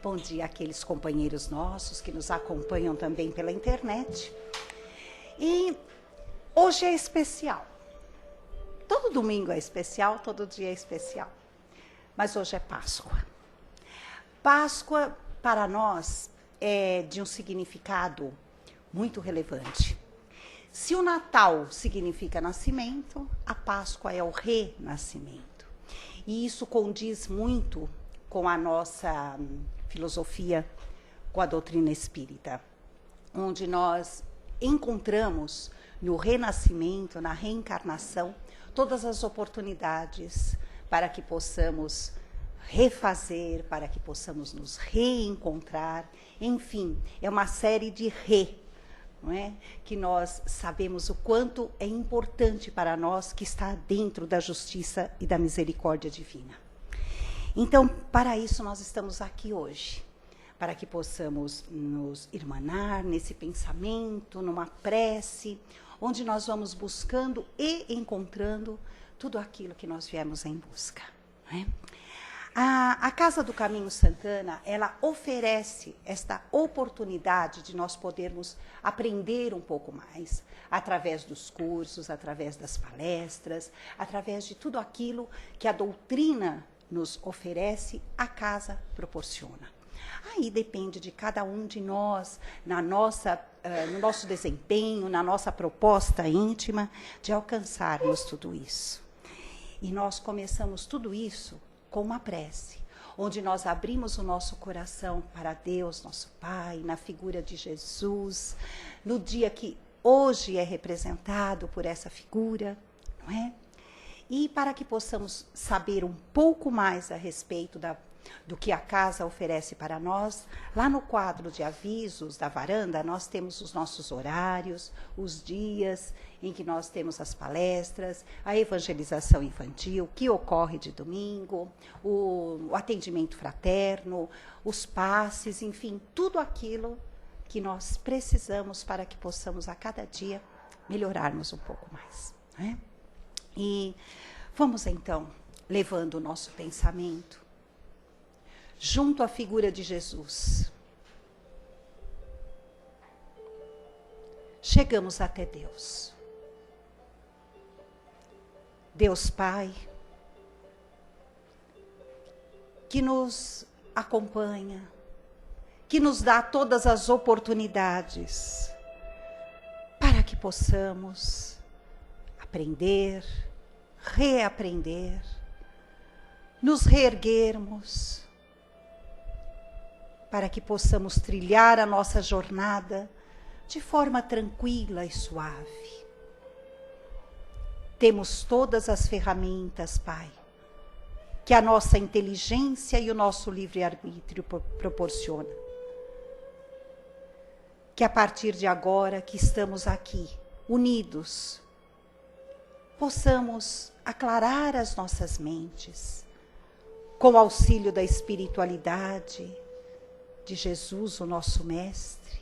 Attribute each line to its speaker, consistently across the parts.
Speaker 1: Bom dia àqueles companheiros nossos que nos acompanham também pela internet. E hoje é especial. Todo domingo é especial, todo dia é especial. Mas hoje é Páscoa. Páscoa, para nós, é de um significado muito relevante. Se o Natal significa nascimento, a Páscoa é o renascimento. E isso condiz muito com a nossa filosofia, com a doutrina espírita, onde nós encontramos no renascimento, na reencarnação, todas as oportunidades para que possamos refazer, para que possamos nos reencontrar. Enfim, é uma série de não é? Que nós sabemos o quanto é importante para nós, que está dentro da justiça e da misericórdia divina. Então, para isso nós estamos aqui hoje, para que possamos nos irmanar nesse pensamento, numa prece, onde nós vamos buscando e encontrando tudo aquilo que nós viemos em busca. Não é? A Casa do Caminho Santana, ela oferece esta oportunidade de nós podermos aprender um pouco mais, através dos cursos, através das palestras, através de tudo aquilo que a doutrina nos oferece, a casa proporciona. Aí depende de cada um de nós, no nosso desempenho, na nossa proposta íntima, de alcançarmos tudo isso. E nós começamos tudo isso com uma prece, onde nós abrimos o nosso coração para Deus, nosso Pai, na figura de Jesus, no dia que hoje é representado por essa figura, não é? E para que possamos saber um pouco mais a respeito do que a casa oferece para nós, lá no quadro de avisos da varanda, nós temos os nossos horários, os dias em que nós temos as palestras, a evangelização infantil, que ocorre de domingo, o atendimento fraterno, os passes, enfim, tudo aquilo que nós precisamos para que possamos a cada dia melhorarmos um pouco mais. Né? E vamos então levando o nosso pensamento junto à figura de Jesus. Chegamos até Deus. Deus Pai, que nos acompanha, que nos dá todas as oportunidades para que possamos aprender, reaprender, nos reerguermos, para que possamos trilhar a nossa jornada de forma tranquila e suave. Temos todas as ferramentas, Pai, que a nossa inteligência e o nosso livre-arbítrio proporciona. Que a partir de agora que estamos aqui, unidos, possamos aclarar as nossas mentes, com o auxílio da espiritualidade, de Jesus, o nosso Mestre.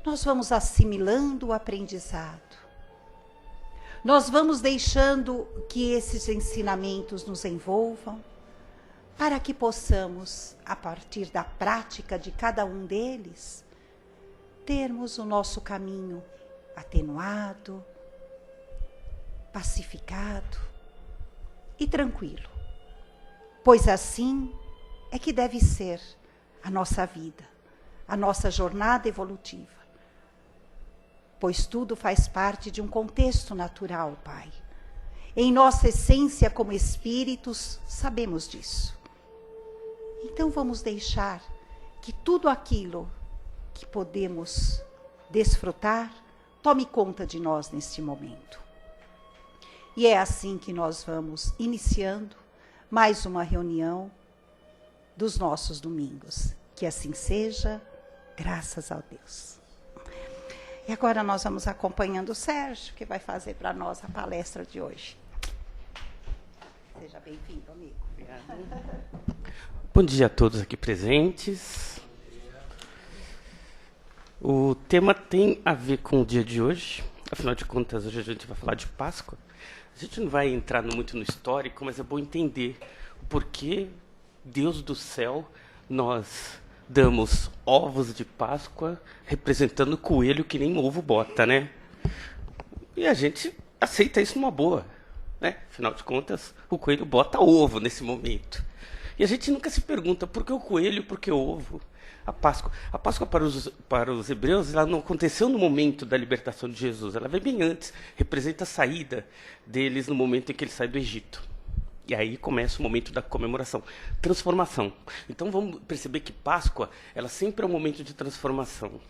Speaker 1: Nós vamos assimilando o aprendizado. Nós vamos deixando que esses ensinamentos nos envolvam, para que possamos, a partir da prática de cada um deles, termos o nosso caminho atenuado, pacificado e tranquilo. Pois assim é que deve ser a nossa vida, a nossa jornada evolutiva. Pois tudo faz parte de um contexto natural, Pai. Em nossa essência como espíritos, sabemos disso. Então vamos deixar que tudo aquilo que podemos desfrutar tome conta de nós neste momento. E é assim que nós vamos iniciando mais uma reunião dos nossos domingos. Que assim seja, graças a Deus. E agora nós vamos acompanhando o Sérgio, que vai fazer para nós a palestra de hoje. Seja bem-vindo, amigo.
Speaker 2: Obrigado. Bom dia a todos aqui presentes. O tema tem a ver com o dia de hoje. Afinal de contas, hoje a gente vai falar de Páscoa. A gente não vai entrar muito no histórico, mas é bom entender o porquê Deus do céu nós damos ovos de Páscoa representando o coelho que nem ovo bota, né? E a gente aceita isso numa boa, né? Afinal de contas, o coelho bota ovo nesse momento. E a gente nunca se pergunta por que o coelho, por que o ovo? A Páscoa para os hebreus, ela não aconteceu no momento da libertação de Jesus, ela vem bem antes, representa a saída deles no momento em que eles saem do Egito. E aí começa o momento da comemoração, transformação. Então vamos perceber que Páscoa, ela sempre é um momento de transformação.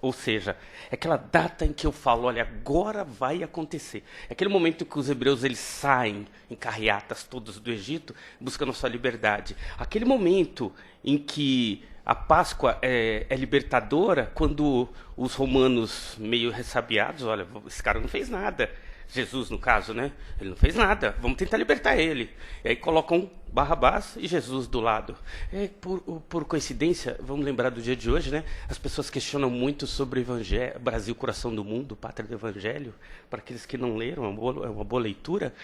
Speaker 2: Ou seja, é aquela data em que eu falo, olha, agora vai acontecer. É aquele momento que os hebreus eles saem em carreatas todos do Egito, buscando a sua liberdade. Aquele momento em que a Páscoa é libertadora, quando os romanos meio ressabiados, olha, esse cara não fez nada. Jesus, no caso, né? Ele não fez nada, vamos tentar libertar ele. E aí colocam Barrabás e Jesus do lado. Por coincidência, vamos lembrar do dia de hoje, né? As pessoas questionam muito sobre o Evangelho, Brasil, coração do mundo, pátria do Evangelho. Para aqueles que não leram, é uma boa leitura.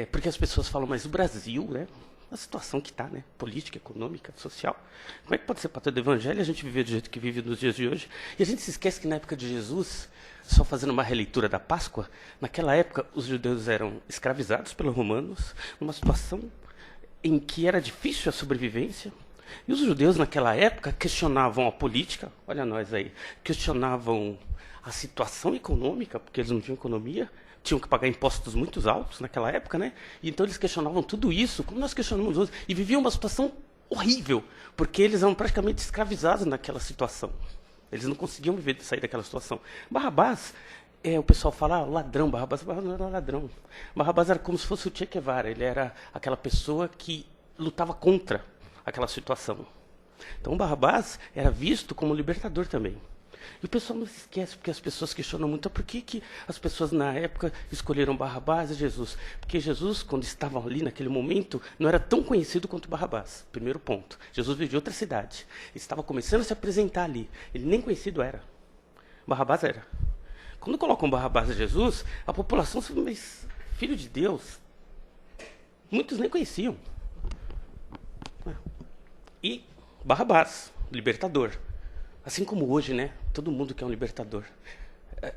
Speaker 2: Porque as pessoas falam, mas o Brasil, né? A situação que está, né? Política, econômica, social. Como é que pode ser pátria do Evangelho e a gente viver do jeito que vive nos dias de hoje? E a gente se esquece que na época de Jesus, só fazendo uma releitura da Páscoa, naquela época os judeus eram escravizados pelos romanos, numa situação em que era difícil a sobrevivência. E os judeus naquela época questionavam a política, olha nós aí, questionavam a situação econômica, porque eles não tinham economia, tinham que pagar impostos muito altos naquela época, né? E então eles questionavam tudo isso, como nós questionamos hoje, e viviam uma situação horrível, porque eles eram praticamente escravizados naquela situação. Eles não conseguiam sair daquela situação. Barrabás, o pessoal fala, ladrão, Barrabás não era ladrão. Barrabás era como se fosse o Che Guevara, ele era aquela pessoa que lutava contra aquela situação. Então Barrabás era visto como libertador também. E o pessoal não se esquece, porque as pessoas questionam muito, por que as pessoas na época escolheram Barrabás e Jesus? Porque Jesus, quando estava ali naquele momento, não era tão conhecido quanto Barrabás. Primeiro ponto. Jesus veio de outra cidade. Estava começando a se apresentar ali. Ele nem conhecido era. Barrabás era. Quando colocam Barrabás e Jesus, a população se mas filho de Deus. Muitos nem conheciam. E Barrabás, libertador. Assim como hoje, né? Todo mundo quer um libertador.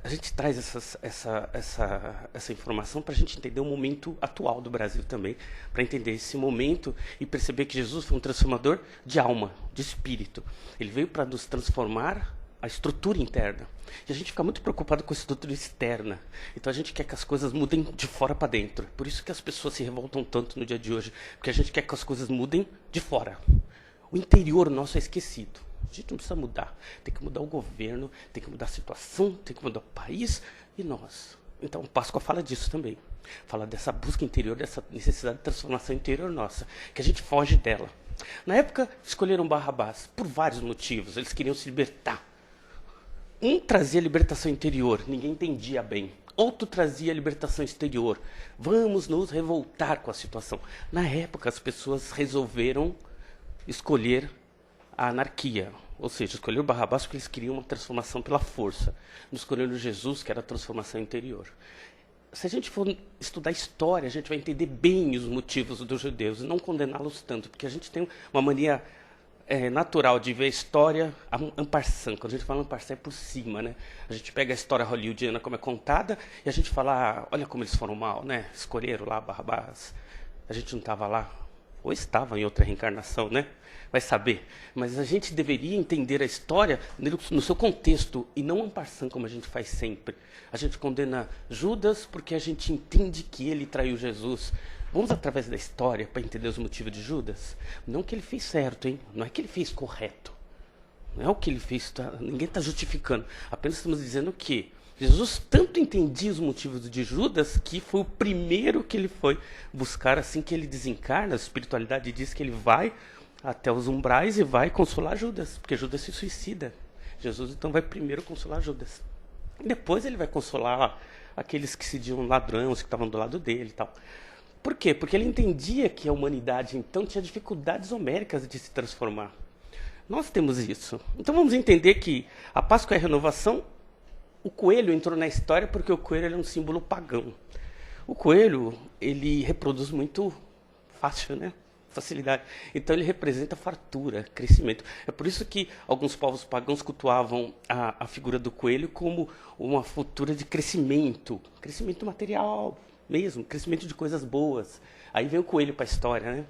Speaker 2: A gente traz essa informação para a gente entender o momento atual do Brasil também, para entender esse momento e perceber que Jesus foi um transformador de alma, de espírito. Ele veio para nos transformar a estrutura interna. E a gente fica muito preocupado com a estrutura externa. Então a gente quer que as coisas mudem de fora para dentro. Por isso que as pessoas se revoltam tanto no dia de hoje, porque a gente quer que as coisas mudem de fora. O interior nosso é esquecido. A gente não precisa mudar. Tem que mudar o governo, tem que mudar a situação, tem que mudar o país e nós. Então, Páscoa fala disso também. Fala dessa busca interior, dessa necessidade de transformação interior nossa, que a gente foge dela. Na época, escolheram Barrabás por vários motivos. Eles queriam se libertar. Um trazia libertação interior, ninguém entendia bem. Outro trazia libertação exterior. Vamos nos revoltar com a situação. Na época, as pessoas resolveram escolher a anarquia, ou seja, escolheram Barrabás porque eles queriam uma transformação pela força. Não escolheram Jesus, que era a transformação interior. Se a gente for estudar história, a gente vai entender bem os motivos dos judeus e não condená-los tanto, porque a gente tem uma mania natural de ver a história en passant. Quando a gente fala en passant é por cima, né? A gente pega a história hollywoodiana como é contada e a gente fala, olha como eles foram mal, né? Escolheram lá Barrabás. A gente não estava lá. Ou estava em outra reencarnação, né? Vai saber. Mas a gente deveria entender a história no seu contexto e não en passant, como a gente faz sempre. A gente condena Judas porque a gente entende que ele traiu Jesus. Vamos através da história para entender os motivos de Judas? Não que ele fez certo, hein? Não é que ele fez correto. Não é o que ele fez, ninguém está justificando. Apenas estamos dizendo que Jesus tanto entendia os motivos de Judas que foi o primeiro que ele foi buscar assim que ele desencarna. A espiritualidade diz que ele vai até os umbrais e vai consolar Judas, porque Judas se suicida. Jesus então vai primeiro consolar Judas. E depois ele vai consolar aqueles que se diziam ladrões, que estavam do lado dele e tal. Por quê? Porque ele entendia que a humanidade então tinha dificuldades homéricas de se transformar. Nós temos isso. Então vamos entender que a Páscoa é a renovação. O coelho entrou na história porque o coelho é um símbolo pagão. O coelho, ele reproduz muito fácil, né? facilidade. Então ele representa fartura, crescimento. É por isso que alguns povos pagãos cultuavam a figura do coelho como uma futura de crescimento material mesmo, crescimento de coisas boas. Aí vem o coelho para a história, né?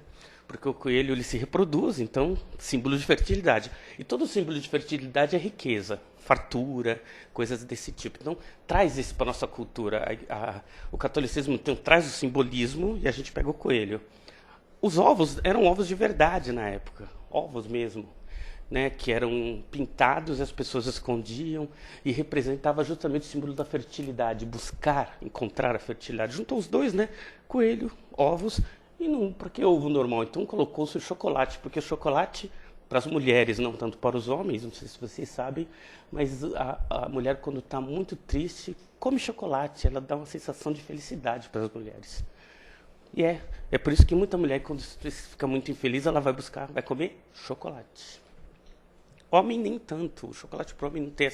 Speaker 2: Porque o coelho ele se reproduz, então, símbolo de fertilidade. E todo símbolo de fertilidade é riqueza, fartura, coisas desse tipo. Então, traz isso para a nossa cultura. O catolicismo então, traz o simbolismo e a gente pega o coelho. Os ovos eram ovos de verdade na época, ovos mesmo, né, que eram pintados, as pessoas escondiam e representava justamente o símbolo da fertilidade, buscar, encontrar a fertilidade. Juntou os dois, né, coelho, ovos. E não, porque ovo normal? Então colocou-se o chocolate, porque o chocolate, para as mulheres, não tanto para os homens, não sei se vocês sabem, mas a mulher, quando está muito triste, come chocolate, ela dá uma sensação de felicidade para as mulheres. E é por isso que muita mulher, quando fica muito infeliz, ela vai comer chocolate. Homem nem tanto, o chocolate para o homem não tem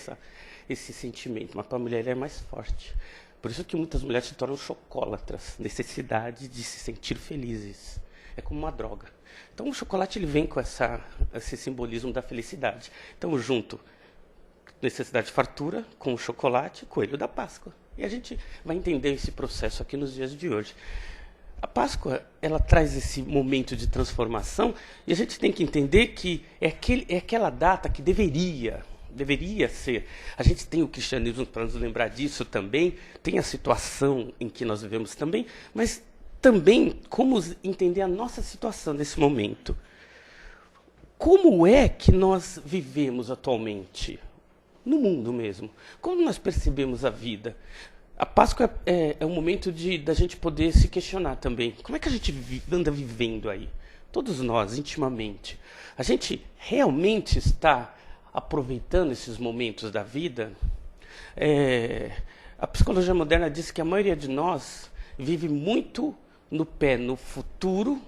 Speaker 2: esse sentimento, mas para a mulher ele é mais forte. Por isso que muitas mulheres se tornam chocolatras, necessidade de se sentir felizes. É como uma droga. Então o chocolate ele vem com esse simbolismo da felicidade. Então junto necessidade de fartura com o chocolate, coelho da Páscoa. E a gente vai entender esse processo aqui nos dias de hoje. A Páscoa ela traz esse momento de transformação e a gente tem que entender que é aquela data que deveria ser. A gente tem o cristianismo para nos lembrar disso também, tem a situação em que nós vivemos também, mas também como entender a nossa situação nesse momento. Como é que nós vivemos atualmente? No mundo mesmo. Como nós percebemos a vida? A Páscoa é um momento da gente poder se questionar também. Como é que a gente anda vivendo aí? Todos nós, intimamente. A gente realmente está aproveitando esses momentos da vida? A psicologia moderna diz que a maioria de nós vive muito no futuro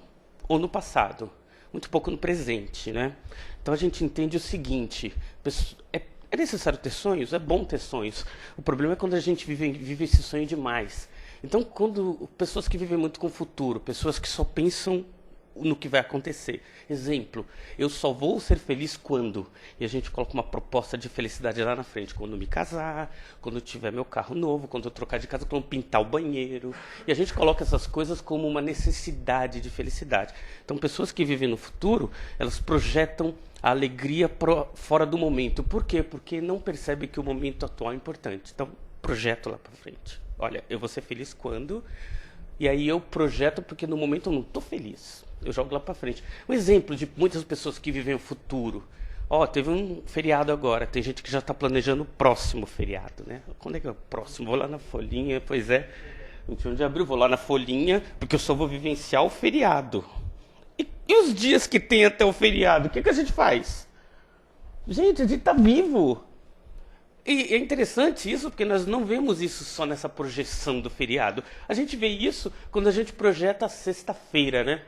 Speaker 2: ou no passado, muito pouco no presente, né? Então a gente entende o seguinte: é necessário ter sonhos? É bom ter sonhos. O problema é quando a gente vive esse sonho demais. Então, quando pessoas que vivem muito com o futuro, pessoas que só pensam no que vai acontecer. Exemplo, eu só vou ser feliz quando? E a gente coloca uma proposta de felicidade lá na frente. Quando me casar, quando eu tiver meu carro novo, quando eu trocar de casa, quando eu pintar o banheiro. E a gente coloca essas coisas como uma necessidade de felicidade. Então, pessoas que vivem no futuro, elas projetam a alegria fora do momento. Por quê? Porque não percebe que o momento atual é importante. Então, projeto lá para frente. Olha, eu vou ser feliz quando? E aí eu projeto porque no momento eu não estou feliz. Eu jogo lá para frente. Um exemplo de muitas pessoas que vivem o futuro. Teve um feriado agora. Tem gente que já está planejando o próximo feriado, né? Quando é que é o próximo? Vou lá na folhinha. Pois é, 21 de abril, vou lá na folhinha, porque eu só vou vivenciar o feriado. E os dias que tem até o feriado? O que a gente faz? Gente, a gente está vivo. E é interessante isso, porque nós não vemos isso só nessa projeção do feriado. A gente vê isso quando a gente projeta a sexta-feira, né?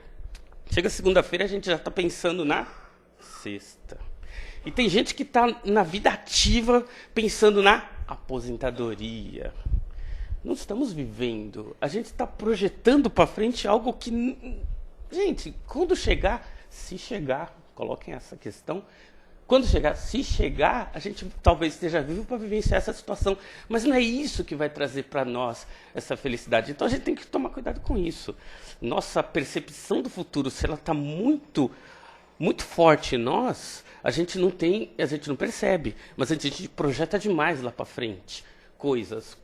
Speaker 2: Chega segunda-feira, a gente já está pensando na sexta. E tem gente que está na vida ativa pensando na aposentadoria. Não estamos vivendo. A gente está projetando para frente algo que... Gente, quando chegar, se chegar, coloquem essa questão... Quando chegar, se chegar, a gente talvez esteja vivo para vivenciar essa situação. Mas não é isso que vai trazer para nós essa felicidade. Então a gente tem que tomar cuidado com isso. Nossa percepção do futuro, se ela está muito forte em nós, a gente não percebe. Mas a gente projeta demais lá para frente coisas.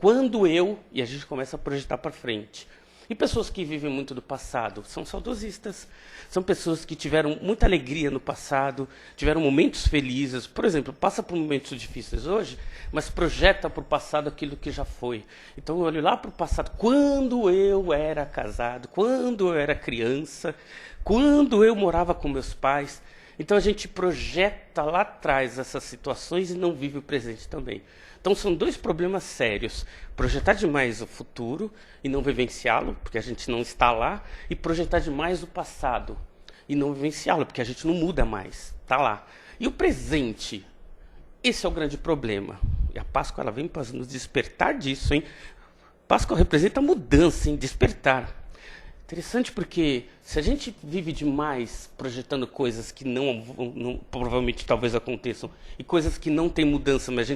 Speaker 2: E a gente começa a projetar para frente. E pessoas que vivem muito do passado são saudosistas. São pessoas que tiveram muita alegria no passado, tiveram momentos felizes. Por exemplo, passa por momentos difíceis hoje, mas projeta para o passado aquilo que já foi. Então eu olho lá para o passado, quando eu era casado, quando eu era criança, quando eu morava com meus pais. Então a gente projeta lá atrás essas situações e não vive o presente também. Então são dois problemas sérios. Projetar demais o futuro e não vivenciá-lo, porque a gente não está lá, e projetar demais o passado e não vivenciá-lo, porque a gente não muda mais, está lá. E o presente, esse é o grande problema. E a Páscoa ela vem para nos despertar disso, hein? Páscoa representa mudança, hein? Despertar. Interessante porque se a gente vive demais projetando coisas que provavelmente talvez aconteçam, e coisas que não tem mudança, mas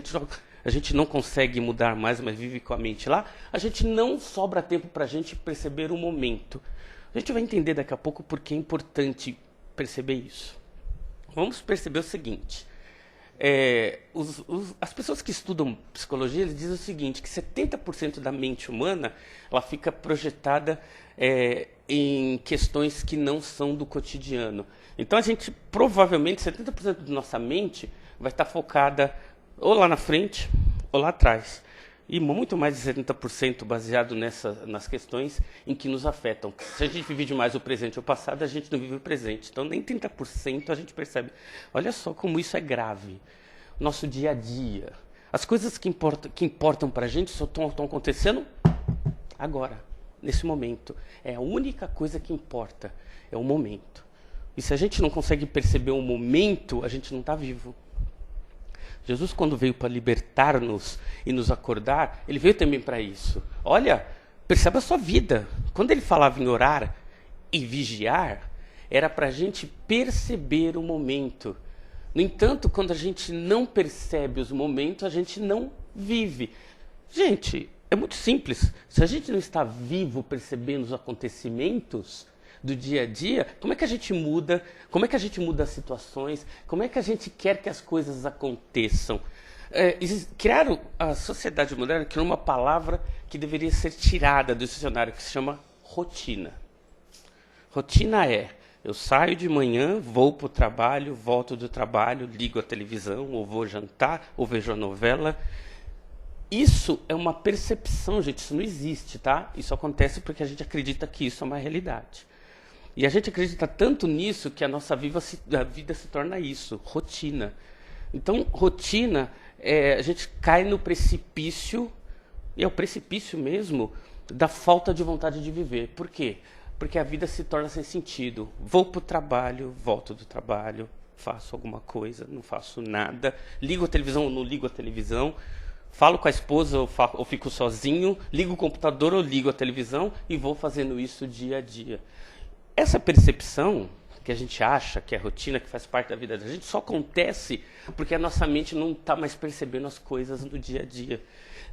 Speaker 2: a gente não consegue mudar mais, mas vive com a mente lá, a gente não sobra tempo para a gente perceber o momento. A gente vai entender daqui a pouco porque é importante perceber isso. Vamos perceber o seguinte. As pessoas que estudam psicologia, eles dizem o seguinte, que 70% da mente humana ela fica projetada em questões que não são do cotidiano. Então a gente, provavelmente, 70% da nossa mente vai estar focada ou lá na frente ou lá atrás. E muito mais de 70% baseado nas questões em que nos afetam. Se a gente vive demais o presente ou o passado, a gente não vive o presente. Então nem 30% a gente percebe. Olha só como isso é grave. Nosso dia a dia. As coisas que importam para a gente só estão acontecendo agora, nesse momento. É a única coisa que importa, é o momento. E se a gente não consegue perceber o momento, a gente não está vivo. Jesus, quando veio para libertar-nos e nos acordar, ele veio também para isso. Olha, perceba a sua vida. Quando ele falava em orar e vigiar, era para a gente perceber o momento. No entanto, quando a gente não percebe os momentos, a gente não vive. Gente, é muito simples. Se a gente não está vivo percebendo os acontecimentos do dia a dia, como é que a gente muda? Como é que a gente muda as situações? Como é que a gente quer que as coisas aconteçam? Criaram, a sociedade moderna criou uma palavra que deveria ser tirada do dicionário, que se chama rotina. Rotina eu saio de manhã, vou para o trabalho, volto do trabalho, ligo a televisão, ou vou jantar, ou vejo a novela. Isso é uma percepção, gente, isso não existe, tá? Isso acontece porque a gente acredita que isso é uma realidade. E a gente acredita tanto nisso que a nossa vida se torna isso, rotina. Então, rotina, a gente cai no precipício, e é o precipício mesmo, da falta de vontade de viver. Por quê? Porque a vida se torna sem sentido. Vou para o trabalho, volto do trabalho, faço alguma coisa, não faço nada, ligo a televisão ou não ligo a televisão, falo com a esposa ou fico sozinho, ligo o computador ou ligo a televisão e vou fazendo isso dia a dia. Essa percepção que a gente acha que é rotina, que faz parte da vida da gente, só acontece porque a nossa mente não está mais percebendo as coisas no dia a dia.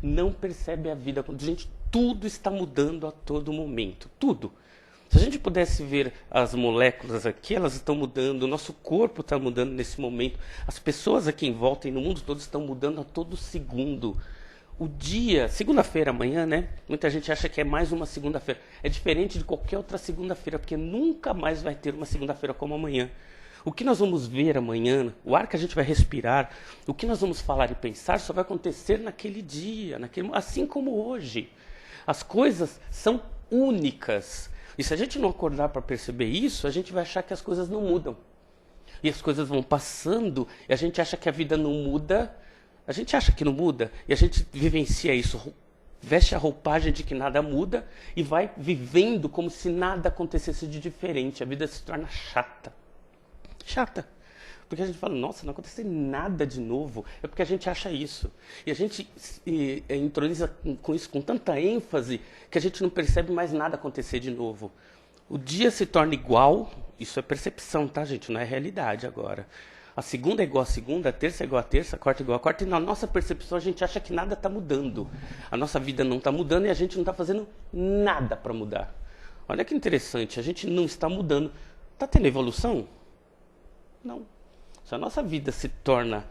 Speaker 2: Não percebe a vida. Gente, tudo está mudando a todo momento. Tudo. Se a gente pudesse ver as moléculas aqui, elas estão mudando, o nosso corpo está mudando nesse momento, as pessoas aqui em volta e no mundo todo estão mudando a todo segundo. O dia, segunda-feira amanhã, né? Muita gente acha que é mais uma segunda-feira. É diferente de qualquer outra segunda-feira, porque nunca mais vai ter uma segunda-feira como amanhã. O que nós vamos ver amanhã, o ar que a gente vai respirar, o que nós vamos falar e pensar só vai acontecer naquele dia, assim como hoje. As coisas são únicas. E se a gente não acordar para perceber isso, a gente vai achar que as coisas não mudam. E as coisas vão passando, e a gente acha que a vida não muda. A gente acha que não muda, e a gente vivencia isso, veste a roupagem de que nada muda, e vai vivendo como se nada acontecesse de diferente. A vida se torna chata. Chata. Porque a gente fala, nossa, não aconteceu nada de novo. É porque a gente acha isso. E a gente entroniza com isso com tanta ênfase que a gente não percebe mais nada acontecer de novo. O dia se torna igual, isso é percepção, tá, gente? Não é realidade agora. A segunda é igual a segunda, a terça é igual a terça, a quarta é igual a quarta. E na nossa percepção a gente acha que nada está mudando. A nossa vida não está mudando e a gente não está fazendo nada para mudar. Olha que interessante, a gente não está mudando. Está tendo evolução? Não. Se a nossa vida se torna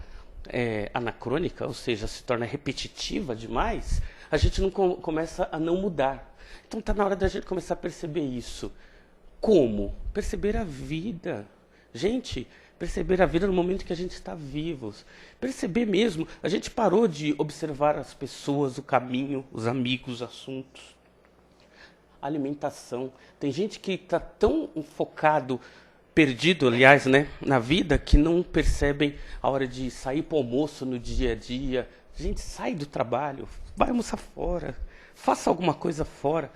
Speaker 2: anacrônica, ou seja, se torna repetitiva demais, a gente não começa a não mudar. Então está na hora da gente começar a perceber isso. Como? Perceber a vida. Gente, perceber a vida no momento que a gente está vivos. Perceber mesmo. A gente parou de observar as pessoas, o caminho, os amigos, os assuntos. A alimentação. Tem gente que está tão focado, perdido, aliás, né, na vida, que não percebem a hora de sair para o almoço no dia a dia. Gente, sai do trabalho, vai almoçar fora, faça alguma coisa fora.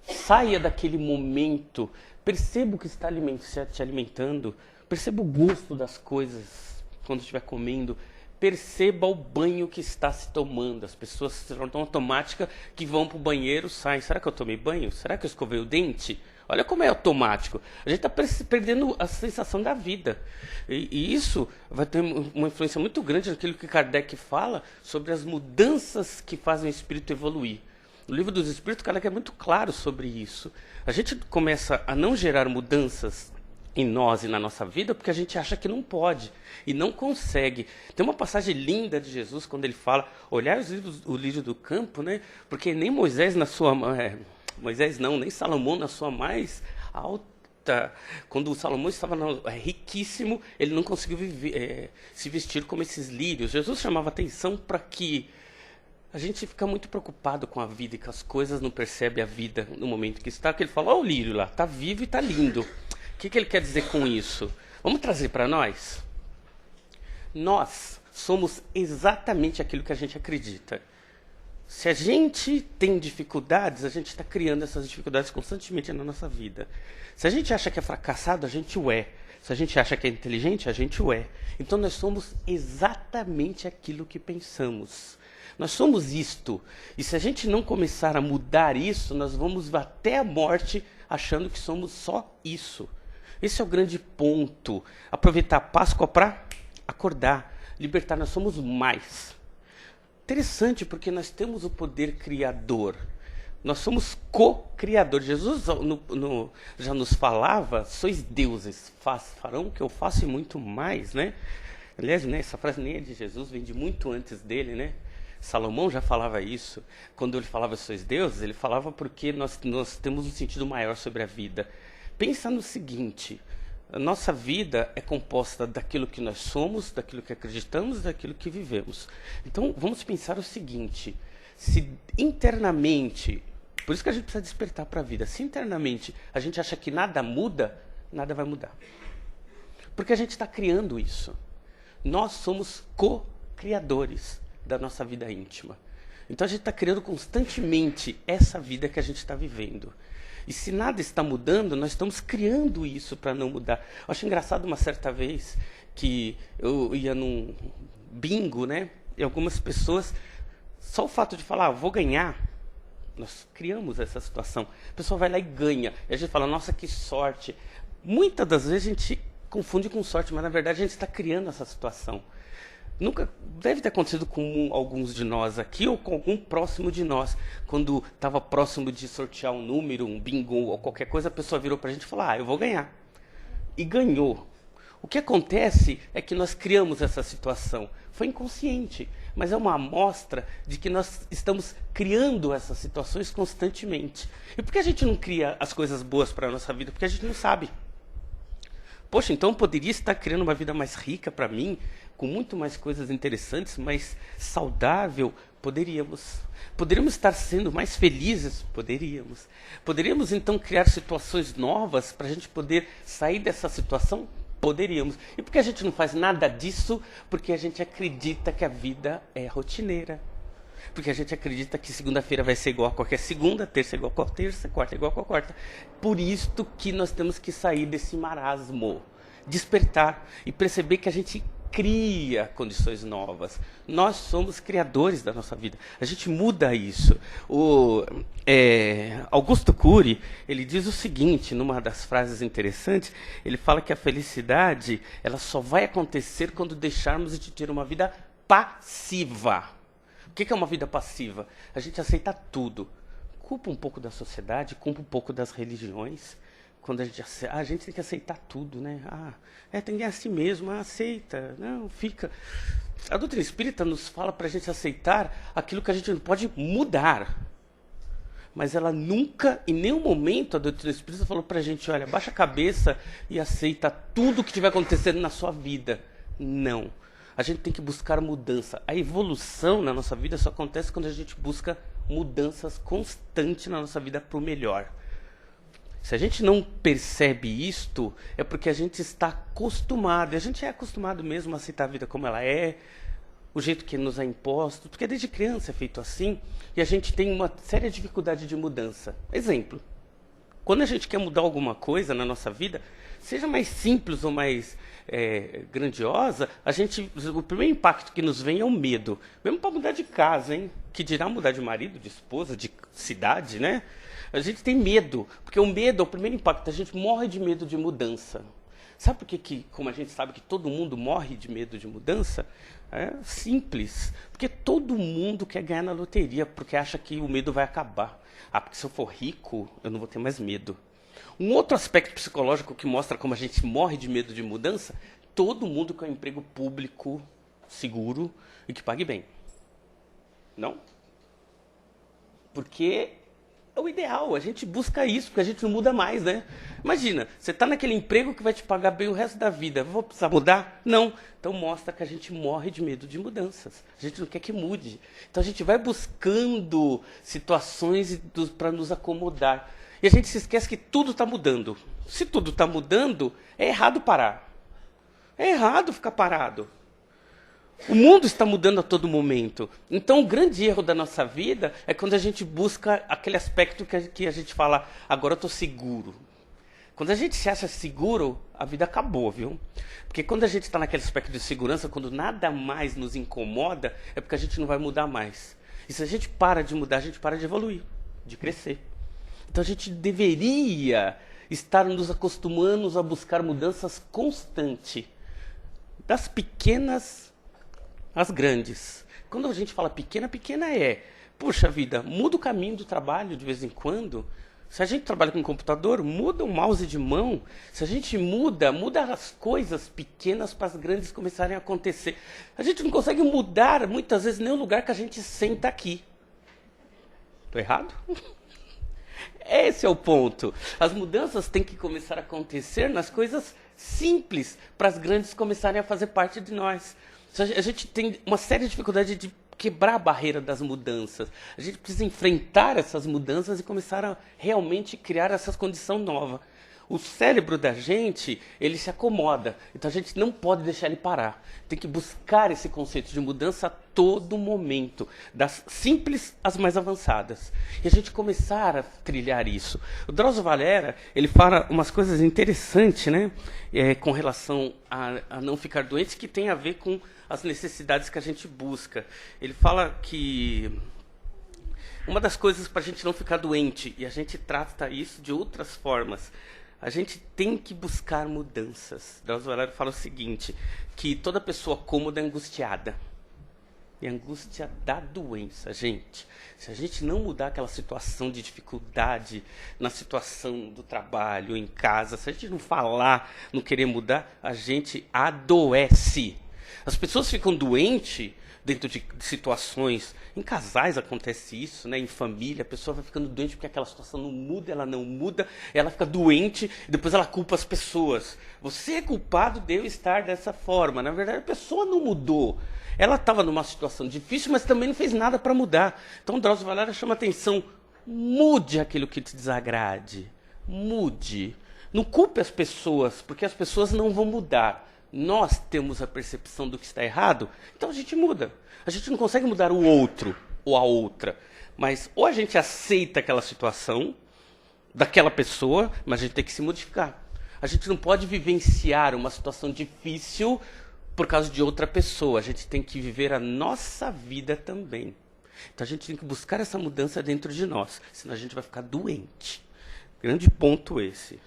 Speaker 2: Saia daquele momento. Perceba o que está te alimentando. Perceba o gosto das coisas quando estiver comendo. Perceba o banho que está se tomando. As pessoas se tornam automáticas que vão para o banheiro, saem. Será que eu tomei banho? Será que eu escovei o dente? Olha como é automático. A gente está perdendo a sensação da vida. E isso vai ter uma influência muito grande naquilo que Kardec fala sobre as mudanças que fazem o espírito evoluir. No Livro dos Espíritos, Kardec é muito claro sobre isso. A gente começa a não gerar mudanças em nós e na nossa vida porque a gente acha que não pode e não consegue. Tem uma passagem linda de Jesus quando ele fala, olhar o lírio do campo, né? Porque nem Moisés na sua... Moisés não, nem Salomão na sua mais alta... Quando o Salomão estava riquíssimo, ele não conseguiu se vestir como esses lírios. Jesus chamava atenção para que a gente fica muito preocupado com a vida e com as coisas, não percebe a vida no momento que está. Que ele fala, olha o lírio lá, está vivo e está lindo. O que ele quer dizer com isso? Vamos trazer para nós? Nós somos exatamente aquilo que a gente acredita. Se a gente tem dificuldades, a gente está criando essas dificuldades constantemente na nossa vida. Se a gente acha que é fracassado, a gente o é. Se a gente acha que é inteligente, a gente o é. Então nós somos exatamente aquilo que pensamos. Nós somos isto. E se a gente não começar a mudar isso, nós vamos até a morte achando que somos só isso. Esse é o grande ponto. Aproveitar a Páscoa para acordar, libertar. Nós somos mais. Interessante, porque nós temos o poder criador. Nós somos co-criadores. Jesus já nos falava, sois deuses, farão o que eu faço e muito mais, né? Aliás, né, essa frase nem é de Jesus, vem de muito antes dele, né? Salomão já falava isso. Quando ele falava sois deuses, ele falava porque nós temos um sentido maior sobre a vida. Pensa no seguinte, a nossa vida é composta daquilo que nós somos, daquilo que acreditamos, daquilo que vivemos. Então, vamos pensar o seguinte, se internamente, por isso que a gente precisa despertar para a vida, se internamente a gente acha que nada muda, nada vai mudar. Porque a gente está criando isso. Nós somos co-criadores da nossa vida íntima. Então a gente está criando constantemente essa vida que a gente está vivendo. E se nada está mudando, nós estamos criando isso para não mudar. Eu acho engraçado uma certa vez que eu ia num bingo, né? E algumas pessoas, só o fato de falar, vou ganhar, nós criamos essa situação. A pessoa vai lá e ganha. E a gente fala, nossa, que sorte. Muitas das vezes a gente confunde com sorte, mas na verdade a gente está criando essa situação. Nunca deve ter acontecido com alguns de nós aqui ou com algum próximo de nós. Quando estava próximo de sortear um número, um bingo ou qualquer coisa, a pessoa virou para a gente e falou, eu vou ganhar. E ganhou. O que acontece é que nós criamos essa situação. Foi inconsciente, mas é uma amostra de que nós estamos criando essas situações constantemente. E por que a gente não cria as coisas boas para a nossa vida? Porque a gente não sabe. Poxa, então eu poderia estar criando uma vida mais rica para mim, com muito mais coisas interessantes, mais saudável? Poderíamos. Poderíamos estar sendo mais felizes? Poderíamos. Poderíamos então criar situações novas para a gente poder sair dessa situação? Poderíamos. E por que a gente não faz nada disso? Porque a gente acredita que a vida é rotineira. Porque a gente acredita que segunda-feira vai ser igual a qualquer segunda, terça é igual a qualquer terça, quarta é igual a qualquer quarta. Por isto que nós temos que sair desse marasmo, despertar e perceber que a gente cria condições novas. Nós somos criadores da nossa vida. A gente muda isso. Augusto Cury, ele diz o seguinte, numa das frases interessantes, ele fala que a felicidade ela só vai acontecer quando deixarmos de ter uma vida passiva. O que é uma vida passiva? A gente aceita tudo. Culpa um pouco da sociedade, culpa um pouco das religiões. Quando a gente tem que aceitar tudo, né? Tem que ir assim mesmo, aceita, não, fica. A doutrina espírita nos fala para a gente aceitar aquilo que a gente não pode mudar. Mas ela nunca, em nenhum momento, a doutrina espírita falou para a gente, olha, baixa a cabeça e aceita tudo o que estiver acontecendo na sua vida. Não. A gente tem que buscar mudança. A evolução na nossa vida só acontece quando a gente busca mudanças constantes na nossa vida para o melhor. Se a gente não percebe isto, é porque a gente está acostumado. E a gente é acostumado mesmo a aceitar a vida como ela é, o jeito que nos é imposto, porque desde criança é feito assim, e a gente tem uma séria dificuldade de mudança. Exemplo, quando a gente quer mudar alguma coisa na nossa vida, seja mais simples ou mais grandiosa, o primeiro impacto que nos vem é o medo. Mesmo para mudar de casa, hein? Que dirá mudar de marido, de esposa, de cidade, né? A gente tem medo, porque o medo é o primeiro impacto. A gente morre de medo de mudança. Sabe por que, como a gente sabe que todo mundo morre de medo de mudança? É simples. Porque todo mundo quer ganhar na loteria, porque acha que o medo vai acabar. Ah, porque se eu for rico, eu não vou ter mais medo. Um outro aspecto psicológico que mostra como a gente morre de medo de mudança, todo mundo quer um emprego público, seguro e que pague bem. Não? Porque é o ideal, a gente busca isso, porque a gente não muda mais, né? Imagina, você está naquele emprego que vai te pagar bem o resto da vida, vou precisar mudar? Não. Então mostra que a gente morre de medo de mudanças, a gente não quer que mude. Então a gente vai buscando situações para nos acomodar. E a gente se esquece que tudo está mudando. Se tudo está mudando, é errado parar. É errado ficar parado. O mundo está mudando a todo momento. Então, o grande erro da nossa vida é quando a gente busca aquele aspecto que a gente fala, agora eu estou seguro. Quando a gente se acha seguro, a vida acabou, viu? Porque quando a gente está naquele aspecto de segurança, quando nada mais nos incomoda, é porque a gente não vai mudar mais. E se a gente para de mudar, a gente para de evoluir, de crescer. Então, a gente deveria estar nos acostumando a buscar mudanças constantes. Das pequenas as grandes. Quando a gente fala pequena, pequena é, puxa vida, muda o caminho do trabalho de vez em quando. Se a gente trabalha com computador, muda o mouse de mão. Se a gente muda as coisas pequenas para as grandes começarem a acontecer. A gente não consegue mudar, muitas vezes, nem o lugar que a gente senta aqui. Estou errado? Esse é o ponto. As mudanças têm que começar a acontecer nas coisas simples, para as grandes começarem a fazer parte de nós. A gente tem uma séria dificuldade de quebrar a barreira das mudanças. A gente precisa enfrentar essas mudanças e começar a realmente criar essas condições novas. O cérebro da gente, ele se acomoda. Então a gente não pode deixar ele parar. Tem que buscar esse conceito de mudança a todo momento. Das simples às mais avançadas. E a gente começar a trilhar isso. O Drauzio Varela, ele fala umas coisas interessantes, né? Com relação a não ficar doente, que tem a ver com as necessidades que a gente busca. Ele fala que uma das coisas para a gente não ficar doente, e a gente trata isso de outras formas, a gente tem que buscar mudanças. Drauzio Varela fala o seguinte, que toda pessoa cômoda é angustiada. E a angústia dá doença, gente. Se a gente não mudar aquela situação de dificuldade na situação do trabalho, em casa, se a gente não falar, não querer mudar, a gente adoece. As pessoas ficam doentes dentro de situações, em casais acontece isso, né? Em família, a pessoa vai ficando doente porque aquela situação não muda, ela fica doente e depois ela culpa as pessoas. Você é culpado de eu estar dessa forma. Na verdade, a pessoa não mudou. Ela estava numa situação difícil, mas também não fez nada para mudar. Então, Drauzio Varela chama atenção, mude aquilo que te desagrade. Mude. Não culpe as pessoas, porque as pessoas não vão mudar. Nós temos a percepção do que está errado, então a gente muda. A gente não consegue mudar o outro ou a outra, mas ou a gente aceita aquela situação daquela pessoa, mas a gente tem que se modificar. A gente não pode vivenciar uma situação difícil por causa de outra pessoa. A gente tem que viver a nossa vida também. Então a gente tem que buscar essa mudança dentro de nós, senão a gente vai ficar doente. Grande ponto esse.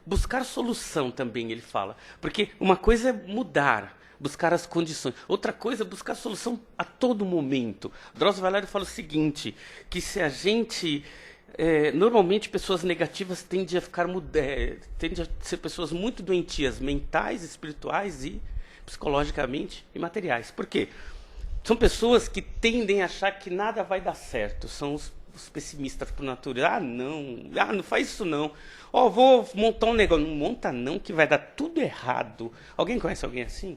Speaker 2: Buscar solução também, ele fala. Porque uma coisa é mudar, buscar as condições. Outra coisa é buscar solução a todo momento. Drauzio Varela fala o seguinte, que se a gente... normalmente pessoas negativas tendem a ser pessoas muito doentias, mentais, espirituais e psicologicamente e materiais. Por quê? São pessoas que tendem a achar que nada vai dar certo. São os pessimistas por natureza. Não faz isso não. Vou montar um negócio. Não monta não, que vai dar tudo errado. Alguém conhece alguém assim?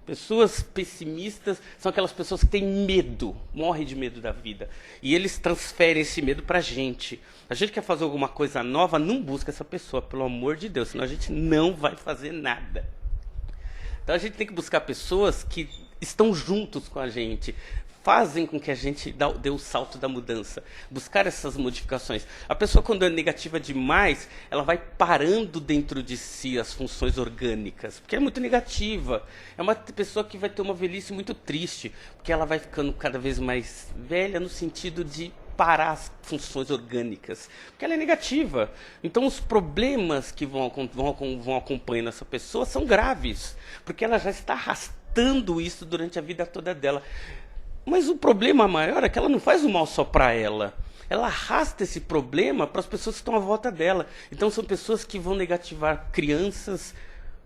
Speaker 2: Pessoas pessimistas são aquelas pessoas que têm medo, morrem de medo da vida. E eles transferem esse medo para a gente. A gente quer fazer alguma coisa nova, não busca essa pessoa, pelo amor de Deus, senão a gente não vai fazer nada. Então a gente tem que buscar pessoas que estão juntos com a gente, fazem com que a gente dê o salto da mudança, buscar essas modificações. A pessoa, quando é negativa demais, ela vai parando dentro de si as funções orgânicas, porque é muito negativa. É uma pessoa que vai ter uma velhice muito triste, porque ela vai ficando cada vez mais velha no sentido de parar as funções orgânicas, porque ela é negativa. Então os problemas que vão acompanhando essa pessoa são graves, porque ela já está arrastando isso durante a vida toda dela. Mas o problema maior é que ela não faz o mal só para ela. Ela arrasta esse problema para as pessoas que estão à volta dela. Então são pessoas que vão negativar crianças,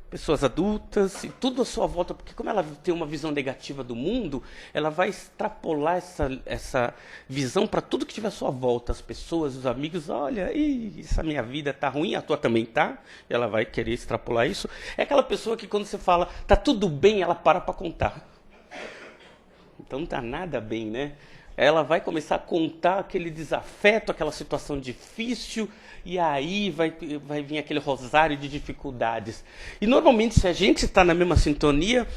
Speaker 2: pessoas adultas e tudo à sua volta, porque como ela tem uma visão negativa do mundo, ela vai extrapolar essa visão para tudo que tiver à sua volta, as pessoas, os amigos. Olha, essa minha vida tá ruim, a tua também tá. Ela vai querer extrapolar isso. É aquela pessoa que quando você fala, tá tudo bem, ela para contar. Então não tá nada bem, né? Ela vai começar a contar aquele desafeto, aquela situação difícil, e aí vai vir aquele rosário de dificuldades. E normalmente, se a gente está na mesma sintonia,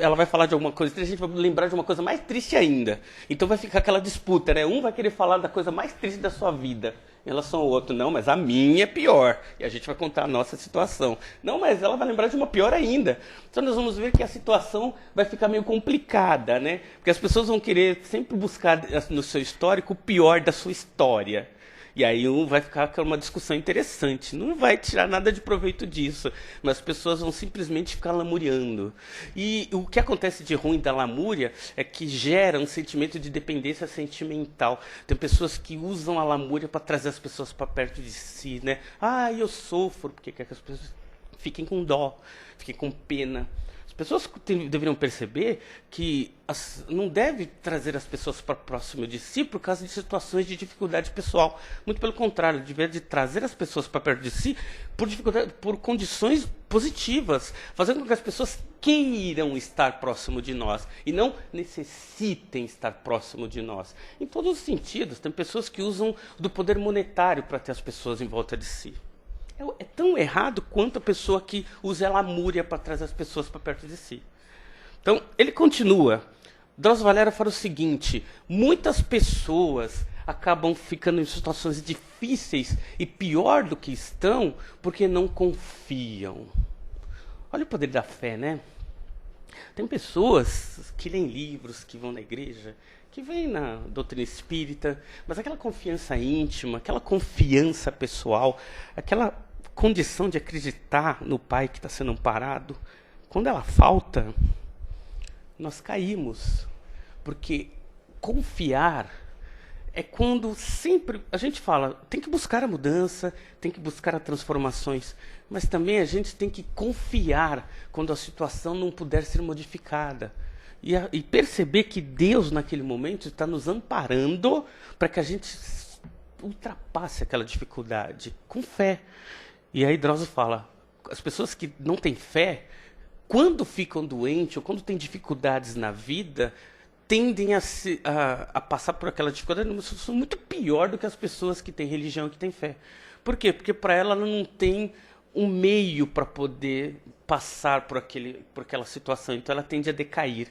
Speaker 2: ela vai falar de alguma coisa triste, a gente vai lembrar de uma coisa mais triste ainda. Então vai ficar aquela disputa, né? Um vai querer falar da coisa mais triste da sua vida em relação ao outro. Não, mas a minha é pior. E a gente vai contar a nossa situação. Não, mas ela vai lembrar de uma pior ainda. Então nós vamos ver que a situação vai ficar meio complicada, né? Porque as pessoas vão querer sempre buscar no seu histórico o pior da sua história. E aí vai ficar uma discussão interessante. Não vai tirar nada de proveito disso. Mas as pessoas vão simplesmente ficar lamuriando. E o que acontece de ruim da lamúria é que gera um sentimento de dependência sentimental. Tem pessoas que usam a lamúria para trazer as pessoas para perto de si, né? Ah, eu sofro, porque quer que as pessoas fiquem com dó, fiquem com pena. Pessoas deveriam perceber que não deve trazer as pessoas para próximo de si por causa de situações de dificuldade pessoal. Muito pelo contrário, deveria trazer as pessoas para perto de si por condições positivas, fazendo com que as pessoas queiram estar próximo de nós e não necessitem estar próximo de nós. Em todos os sentidos, tem pessoas que usam do poder monetário para ter as pessoas em volta de si. É tão errado quanto a pessoa que usa a lamúria para trazer as pessoas para perto de si. Então, ele continua. Drauzio Varela fala o seguinte: muitas pessoas acabam ficando em situações difíceis e pior do que estão porque não confiam. Olha o poder da fé, né? Tem pessoas que leem livros, que vão na igreja, que vêm na doutrina espírita, mas aquela confiança íntima, aquela confiança pessoal, aquela condição de acreditar no Pai que está sendo amparado, quando ela falta, nós caímos. Porque confiar é quando sempre a gente fala, tem que buscar a mudança, tem que buscar as transformações, mas também a gente tem que confiar quando a situação não puder ser modificada. E perceber que Deus, naquele momento, está nos amparando para que a gente ultrapasse aquela dificuldade com fé. E aí Drauzio fala, as pessoas que não têm fé, quando ficam doentes ou quando têm dificuldades na vida, tendem a passar por aquela dificuldade numa situação muito pior do que as pessoas que têm religião e que têm fé. Por quê? Porque para ela não tem um meio para poder passar por aquela situação. Então ela tende a decair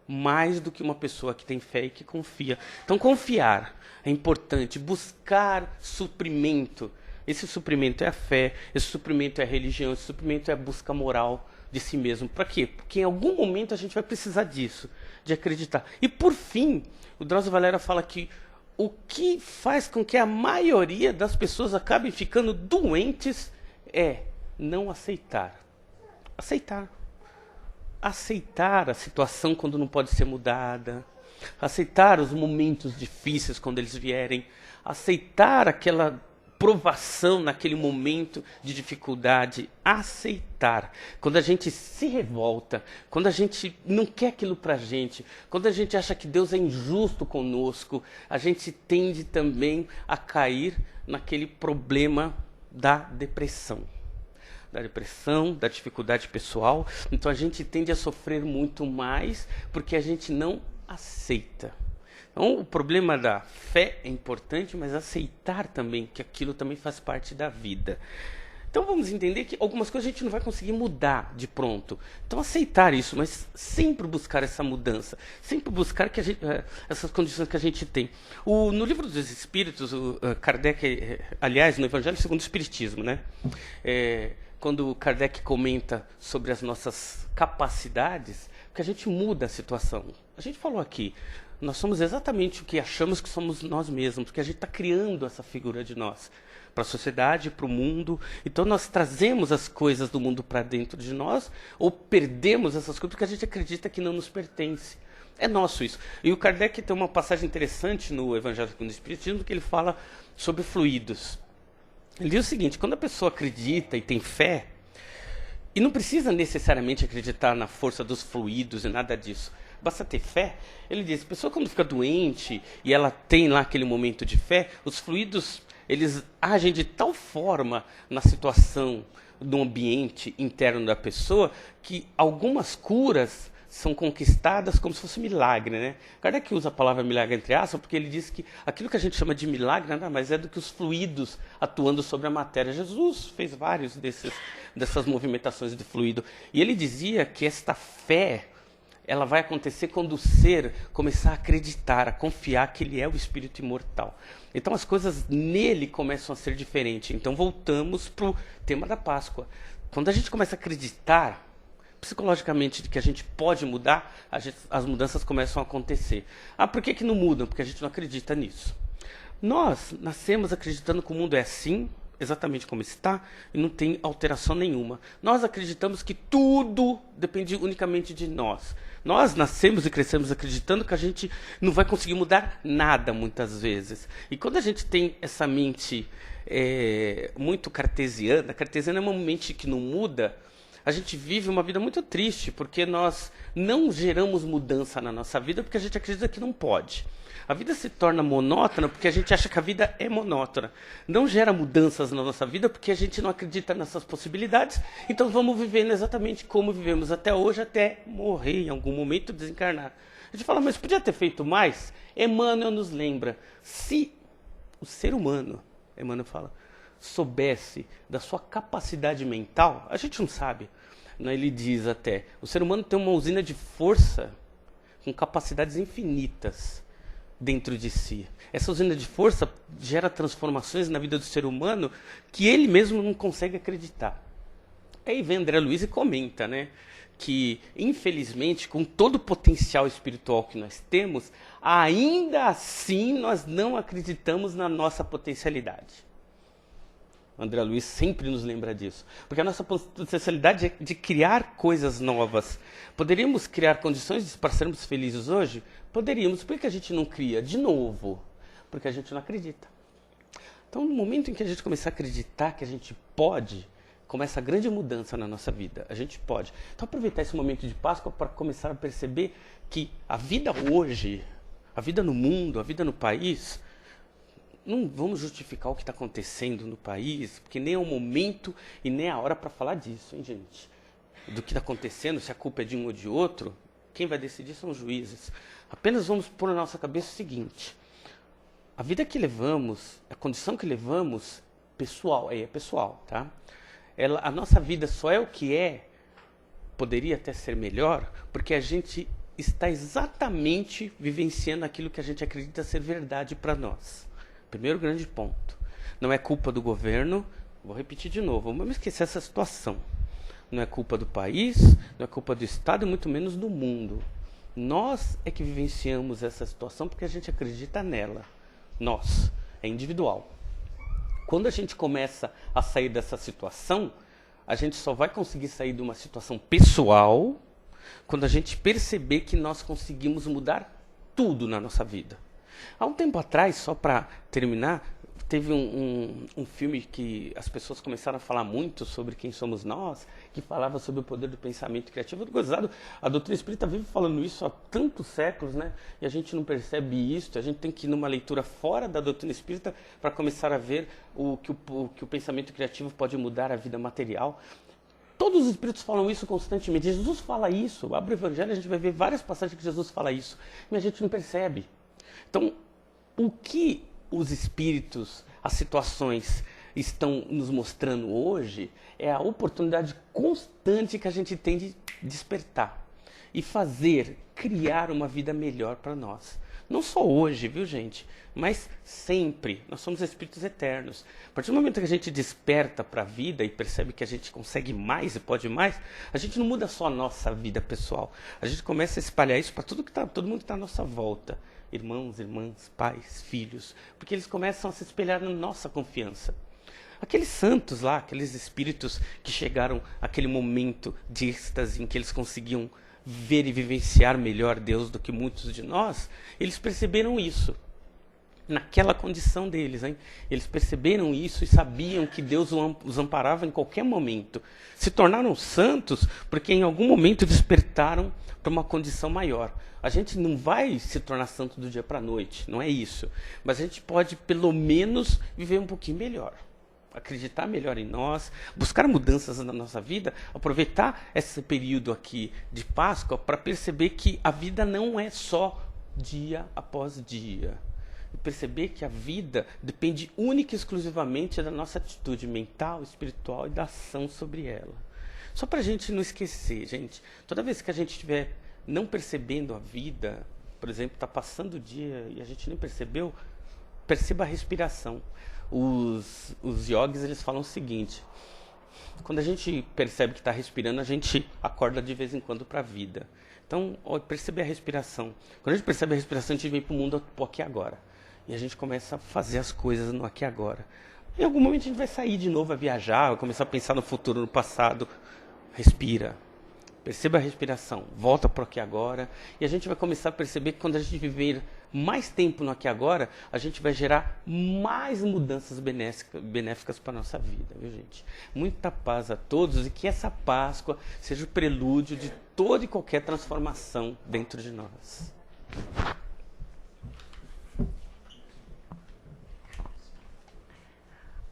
Speaker 2: mais do que uma pessoa que tem fé e que confia. Então confiar é importante, buscar suprimento. Esse suprimento é a fé, esse suprimento é a religião, esse suprimento é a busca moral de si mesmo. Para quê? Porque em algum momento a gente vai precisar disso, de acreditar. E por fim, o Drauzio Varela fala que o que faz com que a maioria das pessoas acabem ficando doentes é não aceitar. Aceitar a situação quando não pode ser mudada, aceitar os momentos difíceis quando eles vierem, aceitar aquela provação naquele momento de dificuldade, aceitar. Quando a gente se revolta, quando a gente não quer aquilo pra gente, quando a gente acha que Deus é injusto conosco, a gente tende também a cair naquele problema da depressão. Da dificuldade pessoal. Então a gente tende a sofrer muito mais porque a gente não aceita. Então, o problema da fé é importante, mas aceitar também que aquilo também faz parte da vida. Então, vamos entender que algumas coisas a gente não vai conseguir mudar de pronto. Então, aceitar isso, mas sempre buscar essa mudança. Sempre buscar essas condições que a gente tem. No Livro dos Espíritos, Kardec, aliás, no Evangelho segundo o Espiritismo, né? Quando Kardec comenta sobre as nossas capacidades, que a gente muda a situação. A gente falou aqui, nós somos exatamente o que achamos que somos nós mesmos, porque a gente está criando essa figura de nós para a sociedade, para o mundo. Então nós trazemos as coisas do mundo para dentro de nós ou perdemos essas coisas porque a gente acredita que não nos pertence. É nosso isso. E o Kardec tem uma passagem interessante no Evangelho segundo o Espiritismo que ele fala sobre fluidos. Ele diz o seguinte: quando a pessoa acredita e tem fé, e não precisa necessariamente acreditar na força dos fluidos e nada disso, basta ter fé. Ele diz, a pessoa quando fica doente e ela tem lá aquele momento de fé, os fluidos, eles agem de tal forma na situação do ambiente interno da pessoa que algumas curas são conquistadas como se fosse milagre, né? Kardec usa a palavra milagre entre aspas porque ele diz que aquilo que a gente chama de milagre nada mais é do que os fluidos atuando sobre a matéria. Jesus fez vários dessas movimentações de fluido. E ele dizia que esta fé, ela vai acontecer quando o ser começar a acreditar, a confiar que ele é o espírito imortal. Então as coisas nele começam a ser diferentes. Então voltamos para o tema da Páscoa. Quando a gente começa a acreditar psicologicamente de que a gente pode mudar, as mudanças começam a acontecer. Ah, por que não mudam? Porque a gente não acredita nisso. Nós nascemos acreditando que o mundo é assim, exatamente como está, e não tem alteração nenhuma. Nós acreditamos que tudo depende unicamente de nós. Nós nascemos e crescemos acreditando que a gente não vai conseguir mudar nada, muitas vezes. E quando a gente tem essa mente muito cartesiana é uma mente que não muda, a gente vive uma vida muito triste, porque nós não geramos mudança na nossa vida, porque a gente acredita que não pode. A vida se torna monótona porque a gente acha que a vida é monótona. Não gera mudanças na nossa vida porque a gente não acredita nessas possibilidades. Então vamos vivendo exatamente como vivemos até hoje, até morrer em algum momento, desencarnar. A gente fala, mas podia ter feito mais? Emmanuel nos lembra, se o ser humano, Emmanuel fala, soubesse da sua capacidade mental, a gente não sabe. Ele diz até, o ser humano tem uma usina de força com capacidades infinitas dentro de si. Essa usina de força gera transformações na vida do ser humano que ele mesmo não consegue acreditar. Aí vem André Luiz e comenta, né, que infelizmente, com todo o potencial espiritual que nós temos, ainda assim nós não acreditamos na nossa potencialidade. André Luiz sempre nos lembra disso. Porque a nossa potencialidade é de criar coisas novas. Poderíamos criar condições para sermos felizes hoje? Poderíamos. Por que a gente não cria? De novo, porque a gente não acredita. Então, no momento em que a gente começar a acreditar que a gente pode, começa a grande mudança na nossa vida. A gente pode. Então, aproveitar esse momento de Páscoa para começar a perceber que a vida hoje, a vida no mundo, a vida no país, não vamos justificar o que está acontecendo no país, porque nem é o momento e nem é a hora para falar disso, hein, gente? Do que está acontecendo, se a culpa é de um ou de outro, quem vai decidir são os juízes. Apenas vamos pôr na nossa cabeça o seguinte: a vida que levamos, a condição que levamos, é pessoal, tá? A nossa vida só é o que é, poderia até ser melhor, porque a gente está exatamente vivenciando aquilo que a gente acredita ser verdade para nós. Primeiro grande ponto. Não é culpa do governo, vou repetir de novo, vamos esquecer essa situação. Não é culpa do país, não é culpa do Estado e muito menos do mundo. Nós é que vivenciamos essa situação porque a gente acredita nela. Nós, é individual. Quando a gente começa a sair dessa situação, a gente só vai conseguir sair de uma situação pessoal quando a gente perceber que nós conseguimos mudar tudo na nossa vida. Há um tempo atrás, só para terminar, teve um filme que as pessoas começaram a falar muito sobre quem somos nós, que falava sobre o poder do pensamento criativo. Gozado, a doutrina espírita vive falando isso há tantos séculos, né? E a gente não percebe isso. A gente tem que ir numa leitura fora da doutrina espírita para começar a ver que o pensamento criativo pode mudar a vida material. Todos os espíritos falam isso constantemente. Jesus fala isso. Abre o Evangelho, a gente vai ver várias passagens que Jesus fala isso. Mas a gente não percebe. Então, o que os espíritos, as situações estão nos mostrando hoje é a oportunidade constante que a gente tem de despertar e criar uma vida melhor para nós. Não só hoje, viu, gente? Mas sempre. Nós somos espíritos eternos. A partir do momento que a gente desperta para a vida e percebe que a gente consegue mais e pode mais, a gente não muda só a nossa vida pessoal. A gente começa a espalhar isso para todo mundo que está à nossa volta. Irmãos, irmãs, pais, filhos. Porque eles começam a se espelhar na nossa confiança. Aqueles santos lá, aqueles espíritos que chegaram àquele momento de êxtase em que eles conseguiam ver e vivenciar melhor Deus do que muitos de nós, eles perceberam isso. Naquela condição deles, hein? Eles perceberam isso e sabiam que Deus os amparava em qualquer momento. Se tornaram santos porque em algum momento despertaram para uma condição maior. A gente não vai se tornar santo do dia para a noite, não é isso. Mas a gente pode, pelo menos, viver um pouquinho melhor. Acreditar melhor em nós, buscar mudanças na nossa vida, aproveitar esse período aqui de Páscoa para perceber que a vida não é só dia após dia. E perceber que a vida depende única e exclusivamente da nossa atitude mental, espiritual e da ação sobre ela. Só para a gente não esquecer, gente, toda vez que a gente estiver não percebendo a vida, por exemplo, está passando o dia e a gente nem percebeu, perceba a respiração. Os yogis, eles falam o seguinte: quando a gente percebe que está respirando, a gente acorda de vez em quando para a vida. Então, perceber a respiração. Quando a gente percebe a respiração, a gente vem para o mundo aqui e agora. E a gente começa a fazer as coisas no aqui e agora. Em algum momento a gente vai sair de novo a viajar, vai começar a pensar no futuro, no passado. Respira. Perceba a respiração. Volta para o aqui e agora. E a gente vai começar a perceber que quando a gente viver mais tempo no aqui e agora, a gente vai gerar mais mudanças benéficas para a nossa vida, viu, gente? Muita paz a todos e que essa Páscoa seja o prelúdio de toda e qualquer transformação dentro de nós.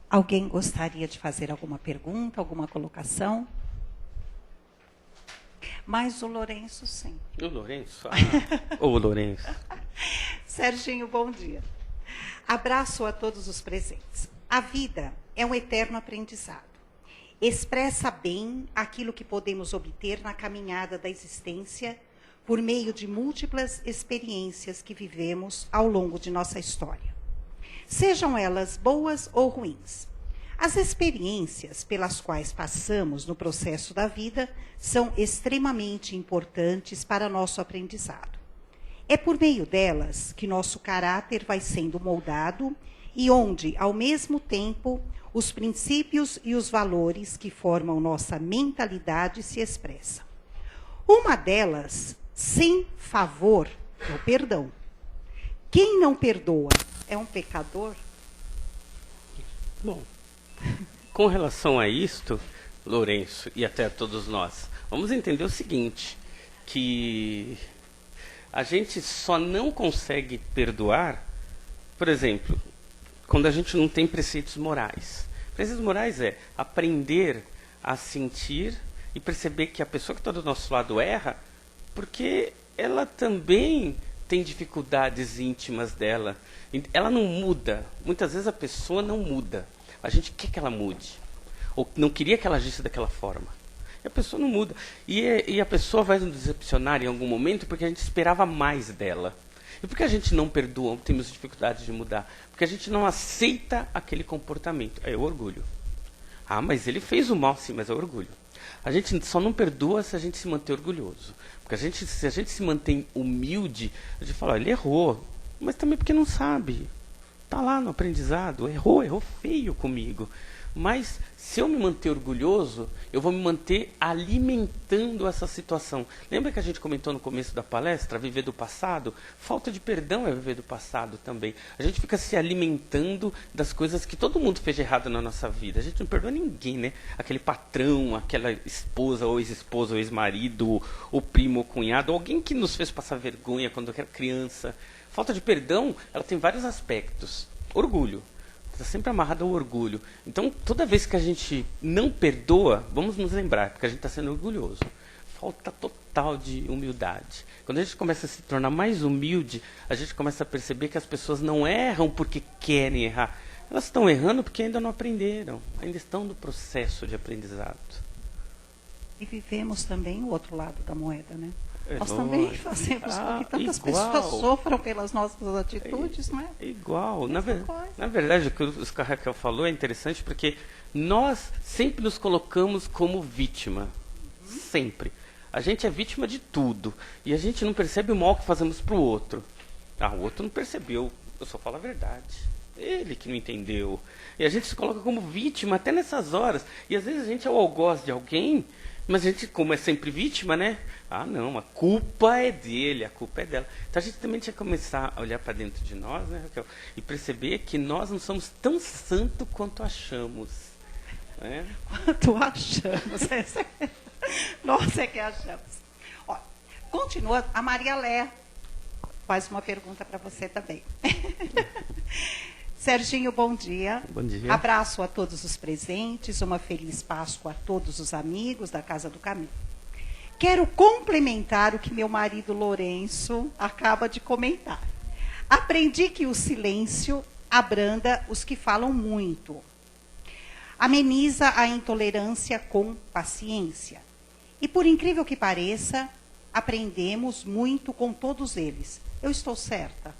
Speaker 1: Alguém gostaria de fazer alguma pergunta, alguma colocação? Mas o Lourenço, sim.
Speaker 2: O Lourenço? O Lourenço.
Speaker 1: Serginho, bom dia. Abraço a todos os presentes. A vida é um eterno aprendizado. Expressa bem aquilo que podemos obter na caminhada da existência por meio de múltiplas experiências que vivemos ao longo de nossa história. Sejam elas boas ou ruins. As experiências pelas quais passamos no processo da vida são extremamente importantes para nosso aprendizado. É por meio delas que nosso caráter vai sendo moldado e onde, ao mesmo tempo, os princípios e os valores que formam nossa mentalidade se expressam. Uma delas, sem favor, é o perdão. Quem não perdoa é um pecador?
Speaker 2: Bom, com relação a isto, Lourenço, e até a todos nós, vamos entender o seguinte, que a gente só não consegue perdoar, por exemplo, quando a gente não tem preceitos morais. Preceitos morais é aprender a sentir e perceber que a pessoa que está do nosso lado erra, porque ela também tem dificuldades íntimas dela. Ela não muda. Muitas vezes a pessoa não muda. A gente quer que ela mude. Ou não queria que ela agisse daquela forma. E a pessoa não muda. E a pessoa vai nos decepcionar em algum momento porque a gente esperava mais dela. E por que a gente não perdoa, temos dificuldade de mudar? Porque a gente não aceita aquele comportamento. É o orgulho. Ah, mas ele fez o mal, sim, mas é o orgulho. A gente só não perdoa se a gente se manter orgulhoso. Porque se a gente se mantém humilde, a gente fala, ele errou. Mas também porque não sabe. Está lá no aprendizado. Errou feio comigo. Mas se eu me manter orgulhoso, eu vou me manter alimentando essa situação. Lembra que a gente comentou no começo da palestra, viver do passado? Falta de perdão é viver do passado também. A gente fica se alimentando das coisas que todo mundo fez de errado na nossa vida. A gente não perdoa ninguém, né? Aquele patrão, aquela esposa, ou ex-esposa, ou ex-marido, ou primo, ou cunhado, alguém que nos fez passar vergonha quando eu era criança. Falta de perdão, ela tem vários aspectos. Orgulho. Está sempre amarrado ao orgulho. Então, toda vez que a gente não perdoa, vamos nos lembrar, porque a gente está sendo orgulhoso. Falta total de humildade. Quando a gente começa a se tornar mais humilde, a gente começa a perceber que as pessoas não erram porque querem errar. Elas estão errando porque ainda não aprenderam. Ainda estão no processo de aprendizado.
Speaker 1: E vivemos também o outro lado da moeda, né? Nós também fazemos com que tantas pessoas sofram pelas nossas atitudes, não é?
Speaker 2: Igual. Na verdade, o que o Raquel falou é interessante porque nós sempre nos colocamos como vítima. Sempre. A gente é vítima de tudo. E a gente não percebe o mal que fazemos para o outro. O outro não percebeu. Eu só falo a verdade. Ele que não entendeu. E a gente se coloca como vítima até nessas horas. E às vezes a gente é o algoz de alguém, mas a gente, como é sempre vítima, né? Não, a culpa é dele, a culpa é dela. Então a gente também tinha que começar a olhar para dentro de nós, né, Raquel? E perceber que nós não somos tão santos quanto achamos. Né?
Speaker 1: Quanto achamos. Nós é que achamos. Ó, continua, a Maria Lé faz uma pergunta para você também. Serginho, bom dia.
Speaker 2: Bom dia.
Speaker 1: Abraço a todos os presentes, uma feliz Páscoa a todos os amigos da Casa do Caminho. Quero complementar o que meu marido Lourenço acaba de comentar. Aprendi que o silêncio abranda os que falam muito. Ameniza a intolerância com paciência. E por incrível que pareça, aprendemos muito com todos eles. Eu estou certa?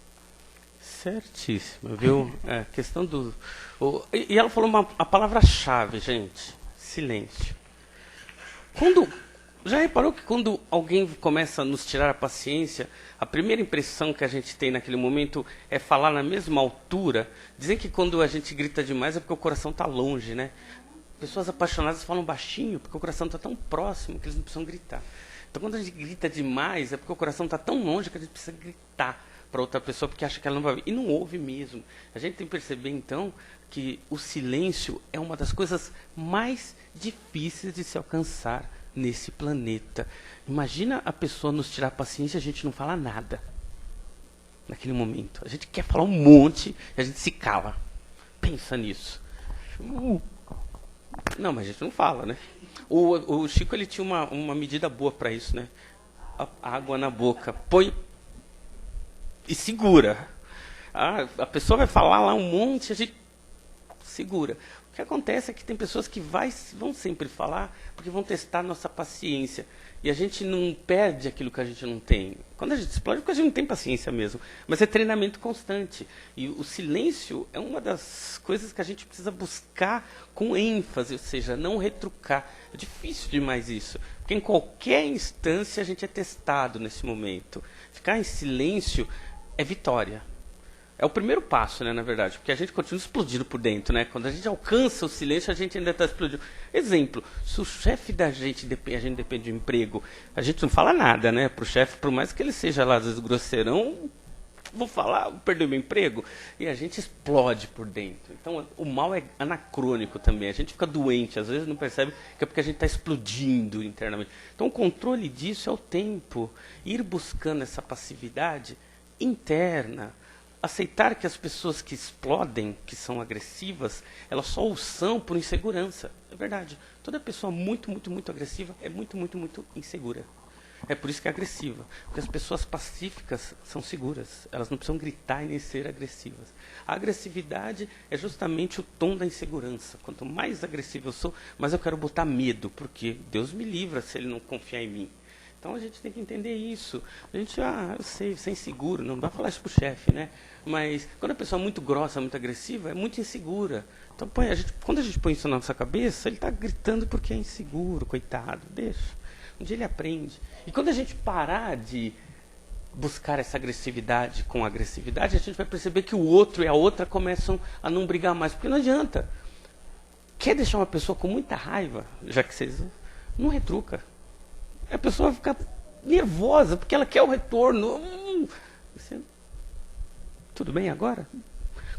Speaker 2: Certíssima, viu? Questão do... E ela falou a palavra-chave, gente. Silêncio. Já reparou que quando alguém começa a nos tirar a paciência, a primeira impressão que a gente tem naquele momento é falar na mesma altura? Dizem que quando a gente grita demais é porque o coração está longe, né? Pessoas apaixonadas falam baixinho porque o coração está tão próximo que eles não precisam gritar. Então quando a gente grita demais é porque o coração está tão longe que a gente precisa gritar para outra pessoa porque acha que ela não vai ouvir. E não ouve mesmo. A gente tem que perceber então que o silêncio é uma das coisas mais difíceis de se alcançar nesse planeta. Imagina a pessoa nos tirar a paciência e a gente não fala nada naquele momento. A gente quer falar um monte e a gente se cala. Pensa nisso. Não, mas a gente não fala, né? O Chico, ele tinha uma medida boa para isso, né? A água na boca. Põe e segura. A pessoa vai falar lá um monte, a gente segura. O que acontece é que tem pessoas que vão sempre falar porque vão testar a nossa paciência. E a gente não perde aquilo que a gente não tem. Quando a gente explode, é porque a gente não tem paciência mesmo. Mas é treinamento constante. E o silêncio é uma das coisas que a gente precisa buscar com ênfase, ou seja, não retrucar. É difícil demais isso. Porque em qualquer instância a gente é testado nesse momento. Ficar em silêncio é vitória. É o primeiro passo, né, na verdade, porque a gente continua explodindo por dentro, né? Quando a gente alcança o silêncio, a gente ainda está explodindo. Exemplo, se o chefe da gente, a gente depende de um emprego, a gente não fala nada, né? Para o chefe, por mais que ele seja lá, às vezes, grosseirão, vou falar, vou perder meu emprego. E a gente explode por dentro. Então, o mal é anacrônico também. A gente fica doente, às vezes não percebe que é porque a gente está explodindo internamente. Então, o controle disso é o tempo. Ir buscando essa passividade interna. Aceitar que as pessoas que explodem, que são agressivas, elas só o são por insegurança. É verdade. Toda pessoa muito, muito, muito agressiva é muito, muito, muito insegura. É por isso que é agressiva. Porque as pessoas pacíficas são seguras. Elas não precisam gritar e nem ser agressivas. A agressividade é justamente o tom da insegurança. Quanto mais agressivo eu sou, mais eu quero botar medo. Porque Deus me livra se ele não confiar em mim. Então a gente tem que entender isso. A gente, eu sei, você é inseguro, não dá pra falar isso pro chefe, né? Mas quando a pessoa é muito grossa, muito agressiva, é muito insegura. Então quando a gente põe isso na nossa cabeça, ele está gritando porque é inseguro, coitado, deixa. Um dia ele aprende. E quando a gente parar de buscar essa agressividade com agressividade, a gente vai perceber que o outro e a outra começam a não brigar mais, porque não adianta. Quer deixar uma pessoa com muita raiva, já que vocês não retruca. A pessoa vai ficar nervosa, porque ela quer o retorno. Tudo bem agora?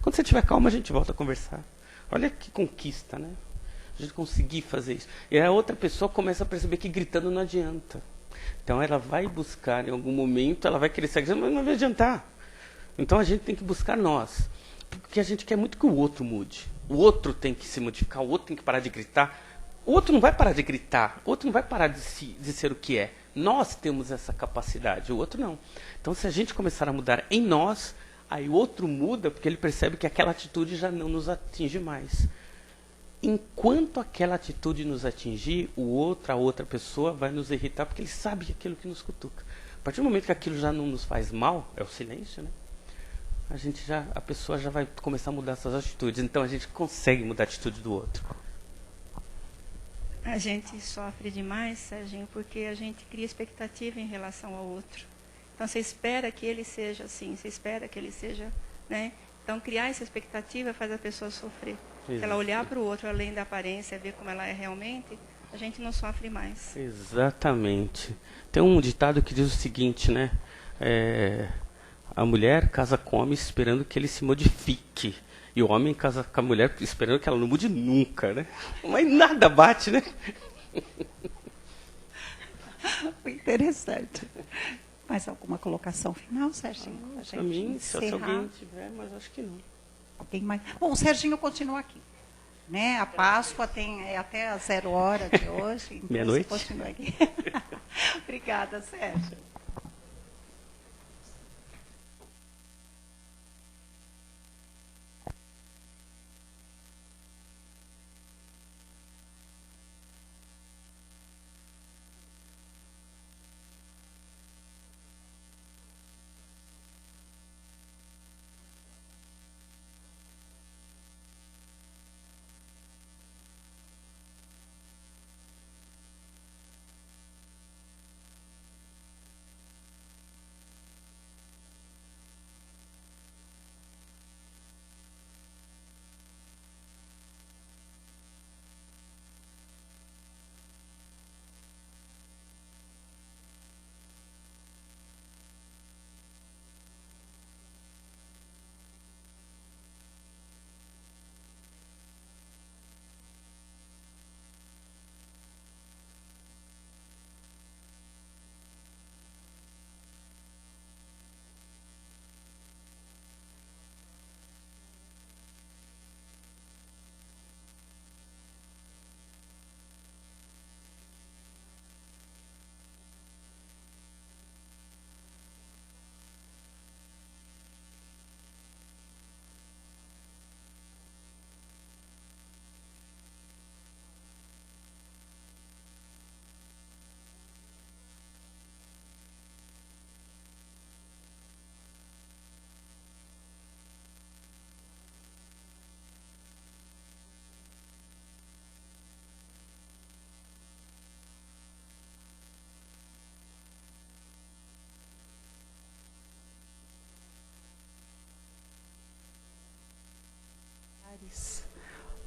Speaker 2: Quando você tiver calma, a gente volta a conversar. Olha que conquista, né? A gente conseguir fazer isso. E a outra pessoa começa a perceber que gritando não adianta. Então ela vai buscar, em algum momento, ela vai querer se agredir, mas não vai adiantar. Então a gente tem que buscar nós. Porque a gente quer muito que o outro mude. O outro tem que se modificar, o outro tem que parar de gritar. O outro não vai parar de gritar, o outro não vai parar de ser o que é. Nós temos essa capacidade, o outro não. Então, se a gente começar a mudar em nós, aí o outro muda porque ele percebe que aquela atitude já não nos atinge mais. enquanto aquela atitude nos atingir, a outra pessoa vai nos irritar, porque ele sabe que aquilo que nos cutuca. A partir do momento que aquilo já não nos faz mal, é o silêncio, né? A pessoa já vai começar a mudar suas atitudes. Então a gente consegue mudar a atitude do outro.
Speaker 3: A gente sofre demais, Serginho, porque a gente cria expectativa em relação ao outro. Então você espera que ele seja assim, você espera que ele seja, né? Então criar essa expectativa faz a pessoa sofrer. Se ela olhar para o outro além da aparência, ver como ela é realmente, a gente não sofre mais.
Speaker 2: Exatamente. Tem um ditado que diz o seguinte, né? A mulher casa com o homem esperando que ele se modifique. E o homem casa com a mulher esperando que ela não mude nunca, né? Mas nada bate, né?
Speaker 1: Interessante. Mais alguma colocação final, Serginho?
Speaker 2: Para mim, se alguém tiver, mas acho que não.
Speaker 1: Alguém mais? Bom, o Serginho continua aqui. Né? A Páscoa tem até a 0 hora de hoje. Então
Speaker 2: meia-noite.
Speaker 1: Continua aqui. Obrigada, Sérgio.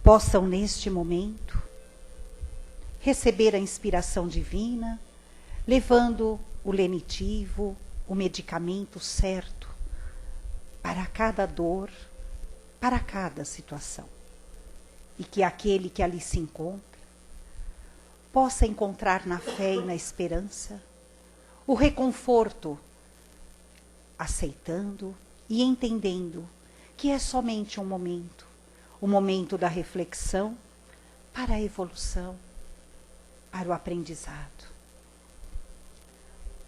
Speaker 1: Possam, neste momento, receber a inspiração divina, levando o lenitivo, o medicamento certo para cada dor, para cada situação. E que aquele que ali se encontra possa encontrar na fé e na esperança o reconforto, aceitando e entendendo que é somente um momento, o momento da reflexão para a evolução, para o aprendizado.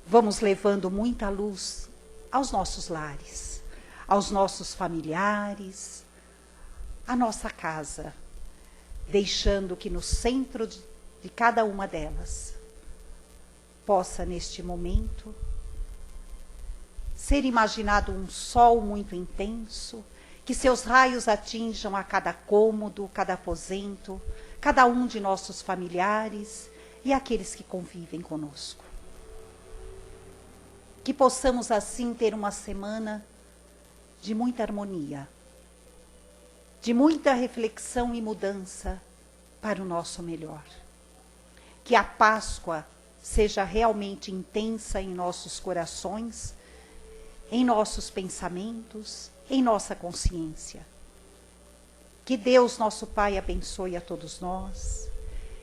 Speaker 1: Vamos levando muita luz aos nossos lares, aos nossos familiares, à nossa casa, deixando que no centro de cada uma delas possa, neste momento, ser imaginado um sol muito intenso, que seus raios atinjam a cada cômodo, cada aposento, cada um de nossos familiares e aqueles que convivem conosco. Que possamos assim ter uma semana de muita harmonia, de muita reflexão e mudança para o nosso melhor. Que a Páscoa seja realmente intensa em nossos corações, em nossos pensamentos, em nossa consciência. Que Deus, nosso Pai, abençoe a todos nós.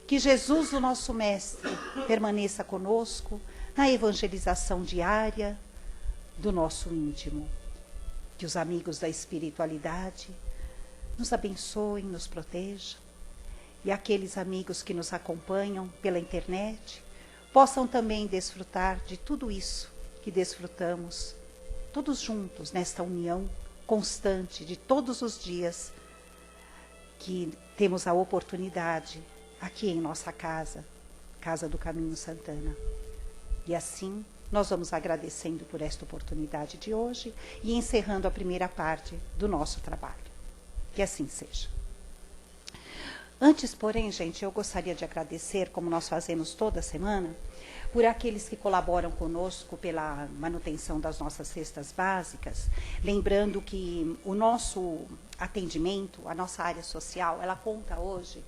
Speaker 1: Que Jesus, o nosso Mestre, permaneça conosco na evangelização diária do nosso íntimo. Que os amigos da espiritualidade nos abençoem, nos protejam. E aqueles amigos que nos acompanham pela internet possam também desfrutar de tudo isso que desfrutamos todos juntos nesta união constante de todos os dias que temos a oportunidade aqui em nossa casa, Casa do Caminho Santana. E assim, nós vamos agradecendo por esta oportunidade de hoje e encerrando a primeira parte do nosso trabalho. Que assim seja. Antes, porém, gente, eu gostaria de agradecer, como nós fazemos toda semana, por aqueles que colaboram conosco pela manutenção das nossas cestas básicas, lembrando que o nosso atendimento, a nossa área social, ela conta hoje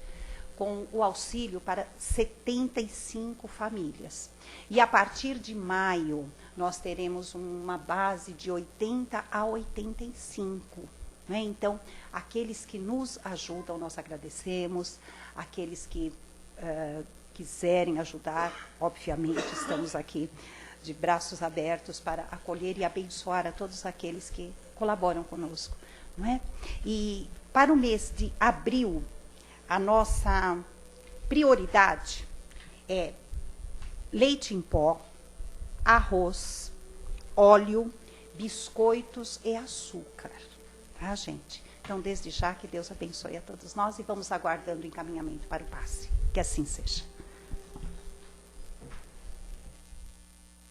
Speaker 1: com o auxílio para 75 famílias. E a partir de maio, nós teremos uma base de 80 a 85. Né? Então, aqueles que nos ajudam, nós agradecemos. Aqueles que quiserem ajudar, obviamente, estamos aqui de braços abertos para acolher e abençoar a todos aqueles que colaboram conosco. Não é? E para o mês de abril, a nossa prioridade é leite em pó, arroz, óleo, biscoitos e açúcar. Tá, gente? Então, desde já, que Deus abençoe a todos nós e vamos aguardando o encaminhamento para o passe. Que assim seja.